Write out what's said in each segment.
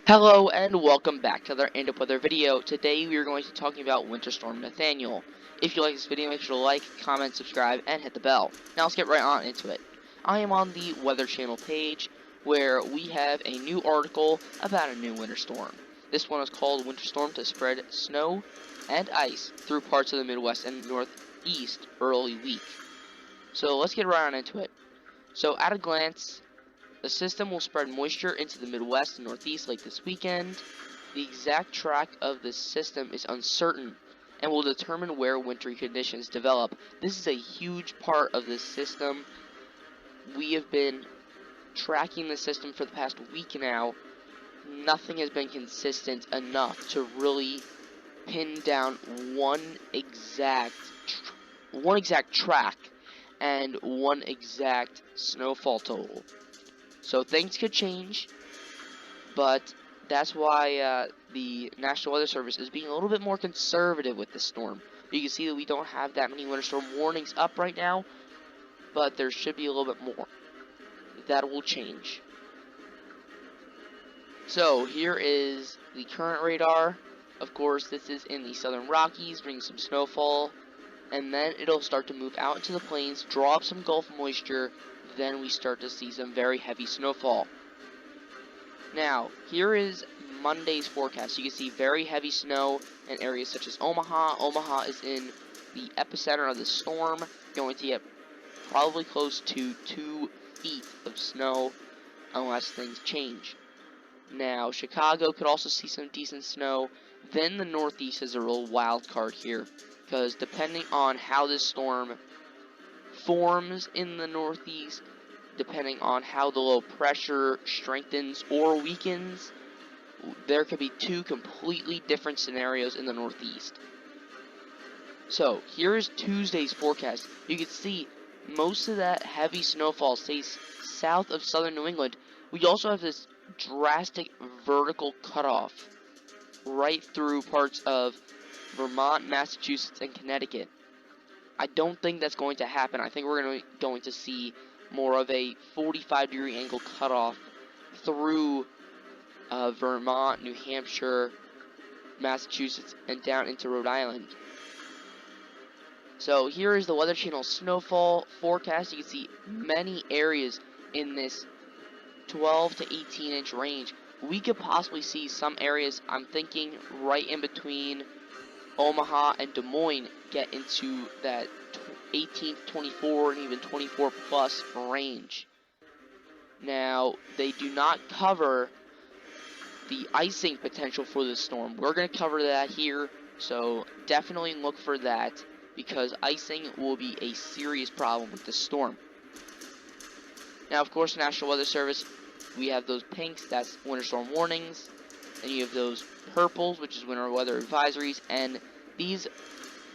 Hello and welcome back to another end up weather video. Today we are going to be talking about Winter Storm Nathaniel. If you like this video, make sure to like, comment, subscribe, and hit the bell. Now let's get right on into it. I am on the Weather Channel page where we have a new article about a new winter storm. This one is called Winter Storm to Spread Snow and Ice Through Parts of the Midwest and Northeast Early Week. So let's get right on into it. So at a glance, the system will spread moisture into the Midwest and Northeast late this weekend. The exact track of the system is uncertain and will determine where wintry conditions develop. This is a huge part of this system. We have been tracking the system for the past week now. Nothing has been consistent enough to really pin down one exact track and one exact snowfall total. So things could change, but that's why the National Weather Service is being a little bit more conservative with the storm. You can see that we don't have that many winter storm warnings up right now, but there should be a little bit more. That will change. So here is the current radar. Of course, this is in the Southern Rockies, bringing some snowfall, and then it'll start to move out into the plains, draw up some Gulf moisture. Then we start to see some very heavy snowfall. Now, here is Monday's forecast. You can see very heavy snow in areas such as Omaha. Omaha is in the epicenter of the storm, going to get probably close to 2 feet of snow unless things change. Now, Chicago could also see some decent snow. Then the Northeast is a real wild card here, because depending on how this storm forms in the Northeast, depending on how the low pressure strengthens or weakens, there could be two completely different scenarios in the Northeast. So here is Tuesday's forecast. You can see most of that heavy snowfall stays south of southern New England. We also have this drastic vertical cutoff right through parts of Vermont, Massachusetts, and Connecticut. I don't think that's going to happen. I think we're going to see more of a 45-degree angle cutoff through Vermont, New Hampshire, Massachusetts, and down into Rhode Island. So here is the Weather Channel snowfall forecast. You can see many areas in this 12 to 18 inch range. We could possibly see some areas, I'm thinking right in between Omaha and Des Moines, get into that 18 to 24 and even 24 plus range. Now, they do not cover the icing potential for this storm. We're going to cover that here, so definitely look for that, because icing will be a serious problem with this storm. Now, of course, National Weather Service, we have those pinks, that's winter storm warnings, and you have those purples, which is winter weather advisories, and these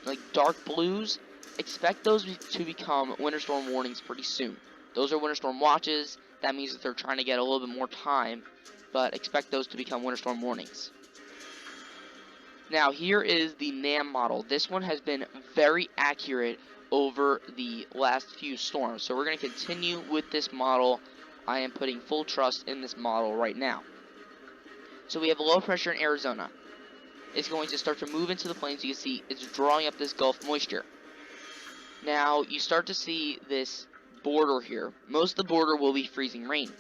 like dark blues, expect those to become winter storm warnings pretty soon. Those are winter storm watches. That means that they're trying to get a little bit more time, but expect those to become winter storm warnings. Now, here is the Namm model. This one has been very accurate over the last few storms, so we're going to continue with this model. I am putting full trust in this model right now. So we have low pressure in Arizona. It's going to start to move into the plains. You can see it's drawing up this Gulf moisture. Now, you start to see this border here. Most of the border will be freezing rain.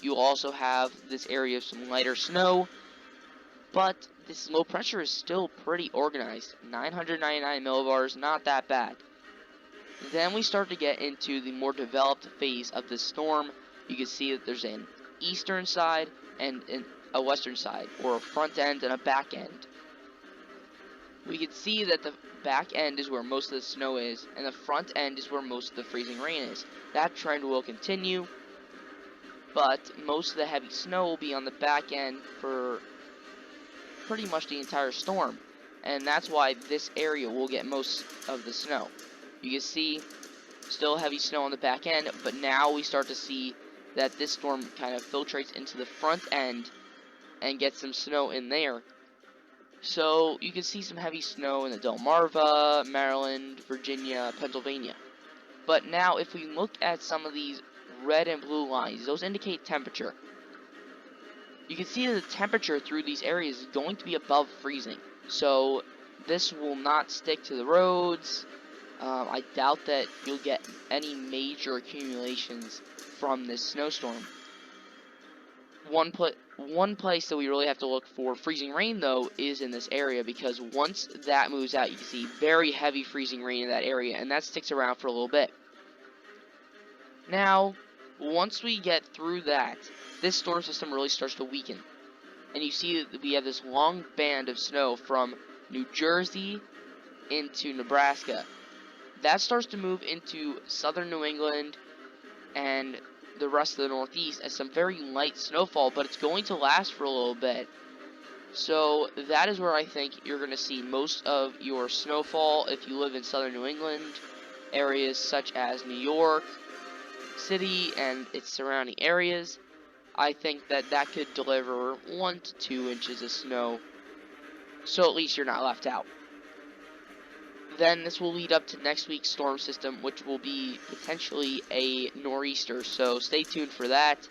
You'll also have this area of some lighter snow, but this low pressure is still pretty organized. 999 millibars, not that bad. Then we start to get into the more developed phase of this storm. You can see that there's an eastern side and a western side, or a front end and a back end. We can see that the back end is where most of the snow is, and the front end is where most of the freezing rain is. That trend will continue, but most of the heavy snow will be on the back end for pretty much the entire storm, and that's why this area will get most of the snow. You can see still heavy snow on the back end, but now we start to see that this storm kind of filtrates into the front end and gets some snow in there. So you can see some heavy snow in the Delmarva, Maryland, Virginia, Pennsylvania. But now if we look at some of these red and blue lines, those indicate temperature. you can see that the temperature through these areas is going to be above freezing. So this will not stick to the roads. I doubt that you'll get any major accumulations from this snowstorm. One place that we really have to look for freezing rain, though, is in this area, because once that moves out, you can see very heavy freezing rain in that area, and that sticks around for a little bit. Now, once we get through that, this storm system really starts to weaken. And you see that we have this long band of snow from New Jersey into Nebraska. That starts to move into southern New England and the rest of the Northeast as some very light snowfall, but it's going to last for a little bit. So that is where I think you're going to see most of your snowfall if you live in southern New England, areas such as New York City and its surrounding areas. I think that could deliver 1 to 2 inches of snow, so at least you're not left out. Then this will lead up to next week's storm system, which will be potentially a nor'easter, so stay tuned for that.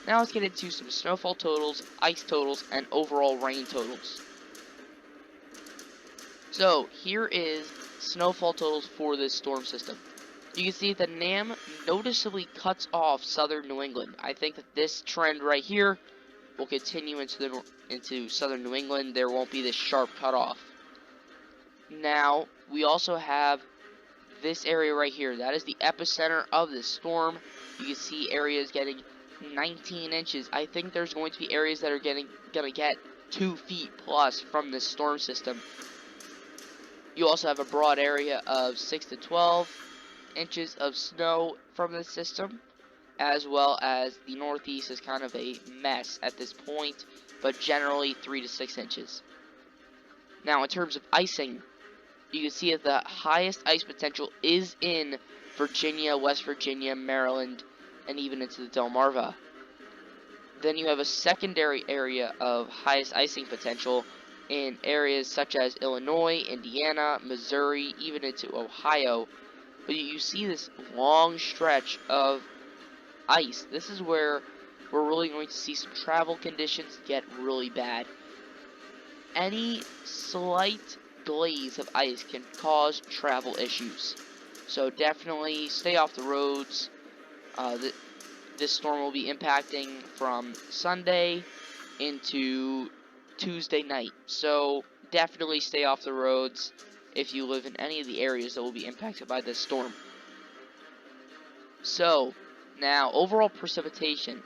Now let's get into some snowfall totals, ice totals, and overall rain totals. So here is snowfall totals for this storm system. You can see that Namm noticeably cuts off southern New England. I think that this trend right here will continue into southern New England. There won't be this sharp cutoff. Now, we also have this area right here. That is the epicenter of this storm. You can see areas getting 19 inches. I think there's going to be areas that are gonna get 2 feet plus from this storm system. You also have a broad area of 6 to 12 inches of snow from this system, as well as the Northeast is kind of a mess at this point, but generally 3 to 6 inches. Now, in terms of icing, you can see that the highest ice potential is in Virginia, West Virginia, Maryland, and even into the Delmarva. Then you have a secondary area of highest icing potential in areas such as Illinois, Indiana, Missouri, even into Ohio. But you see this long stretch of ice. This is where we're really going to see some travel conditions get really bad. Any slight glaze of ice can cause travel issues. So definitely stay off the roads. This storm will be impacting from Sunday into Tuesday night. So definitely stay off the roads if you live in any of the areas that will be impacted by this storm. So, now, overall precipitation.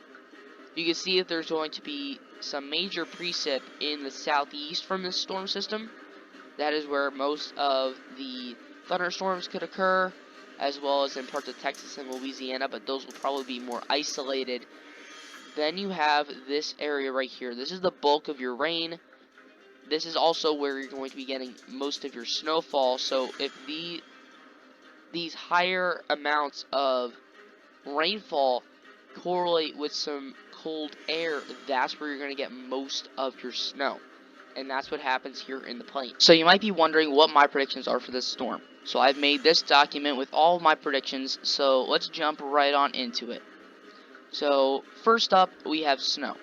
You can see that there's going to be some major precip in the southeast from this storm system. That is where most of the thunderstorms could occur, as well as in parts of Texas and Louisiana, but those will probably be more isolated. Then you have this area right here. This is the bulk of your rain. This is also where you're going to be getting most of your snowfall. So if these higher amounts of rainfall correlate with some cold air, that's where you're going to get most of your snow. And that's what happens here in the plains. So you might be wondering what my predictions are for this storm. So I've made this document with all of my predictions, so let's jump right on into it. So first up, we have snow.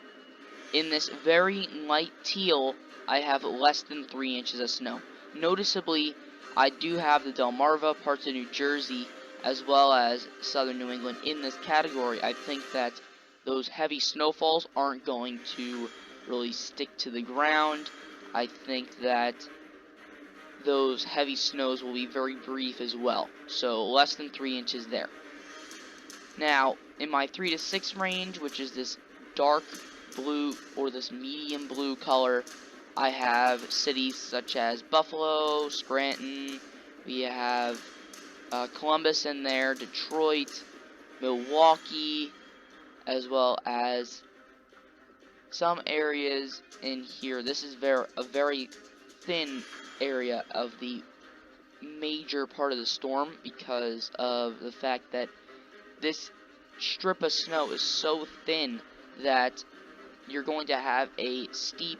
In this very light teal, I have less than 3 inches of snow. Noticeably, I do have the Delmarva, parts of New Jersey, as well as southern New England in this category. I think that those heavy snowfalls aren't going to really stick to the ground. I think that those heavy snows will be very brief as well. So less than 3 inches there. Now, in my 3 to 6 range, which is this dark blue or this medium blue color, I have cities such as Buffalo, Scranton, we have Columbus in there, Detroit, Milwaukee, as well as some areas in here. This is a very thin area of the major part of the storm because of the fact that this strip of snow is so thin that you're going to have a steep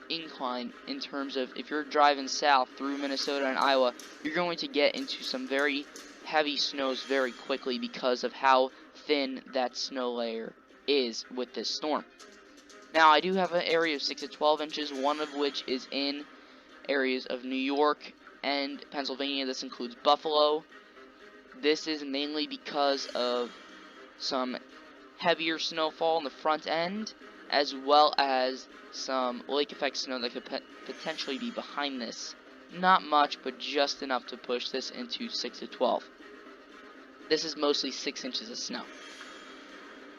incline in terms of if you're driving south through Minnesota and Iowa, you're going to get into some very heavy snows very quickly because of how thin that snow layer is with this storm. Now, I do have an area of 6 to 12 inches, one of which is in areas of New York and Pennsylvania. This includes Buffalo. This is mainly because of some heavier snowfall in the front end, as well as some lake effect snow that could potentially be behind this. Not much, but just enough to push this into 6 to 12. This is mostly 6 inches of snow.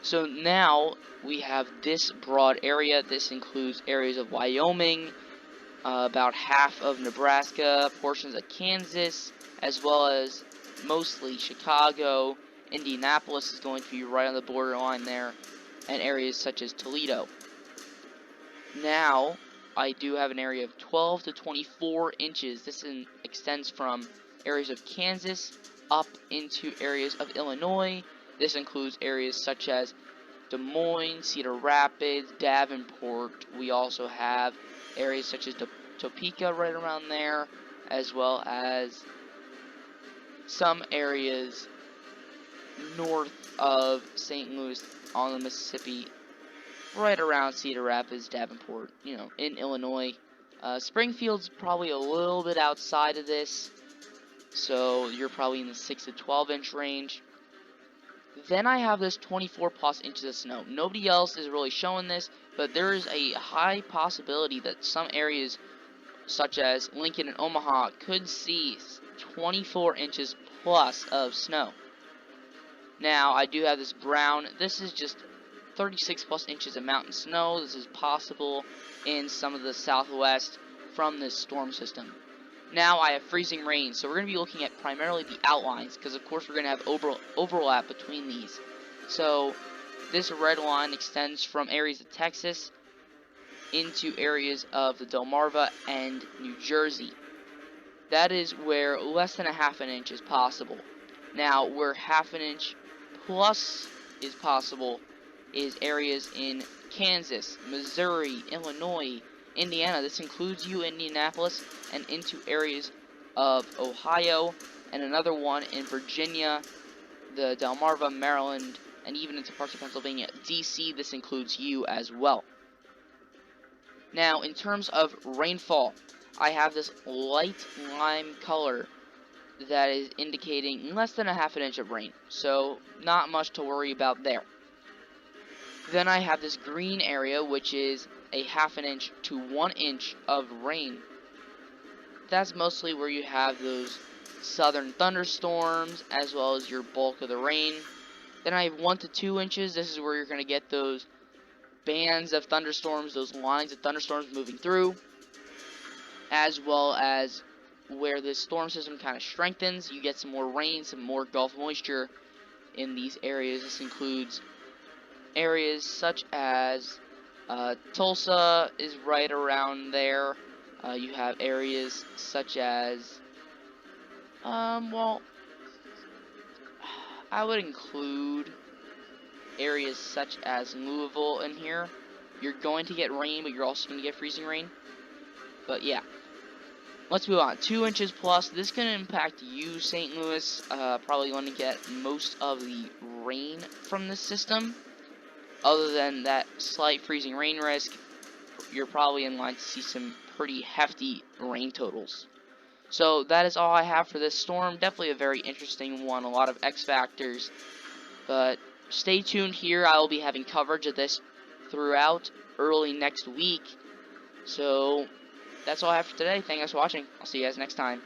So now we have this broad area. This includes areas of Wyoming, about half of Nebraska, portions of Kansas, as well as mostly Chicago. Indianapolis is going to be right on the borderline there, and areas such as Toledo. Now, I do have an area of 12 to 24 inches. This extends from areas of Kansas up into areas of Illinois. This includes areas such as Des Moines, Cedar Rapids, Davenport. We also have areas such as Topeka right around there, as well as some areas north of St. Louis on the Mississippi, right around Cedar Rapids, Davenport, in Illinois. Springfield's probably a little bit outside of this, so you're probably in the 6 to 12 inch range. Then I have this 24 plus inches of snow. Nobody else is really showing this, but there is a high possibility that some areas, such as Lincoln and Omaha, could see 24 inches plus of snow. Now, I do have this brown. This is just 36 plus inches of mountain snow. This is possible in some of the southwest from this storm system. Now I have freezing rain, so we're going to be looking at primarily the outlines, because of course we're going to have overlap between these. So this red line extends from areas of Texas into areas of the Delmarva and New Jersey. That is where less than a half an inch is possible. Now, where half an inch plus is possible is areas in Kansas, Missouri, Illinois, Indiana. This includes Indianapolis, and into areas of Ohio, and another one in Virginia, the Delmarva, Maryland, and even into parts of Pennsylvania. DC, this includes you as well. Now, in terms of rainfall, I have this light lime color that is indicating less than a half an inch of rain, so not much to worry about there. Then I have this green area, which is a half an inch to 1 inch of rain. That's mostly where you have those southern thunderstorms, as well as your bulk of the rain. Then I have 1 to 2 inches. This is where you're going to get those bands of thunderstorms, those lines of thunderstorms moving through, as well as where this storm system kind of strengthens. You get some more rain, some more Gulf moisture in these areas. This includes areas such as Tulsa is right around there. You have areas such as, well, I would include areas such as Louisville in here. You're going to get rain, but you're also going to get freezing rain. But yeah, let's move on. 2 inches plus. This can impact you, St. Louis. Probably going to get most of the rain from this system. Other than that slight freezing rain risk, you're probably in line to see some pretty hefty rain totals. So that is all I have for this storm. Definitely a very interesting one. A lot of X factors. But stay tuned here. I will be having coverage of this throughout early next week. So that's all I have for today. Thank you guys for watching. I'll see you guys next time.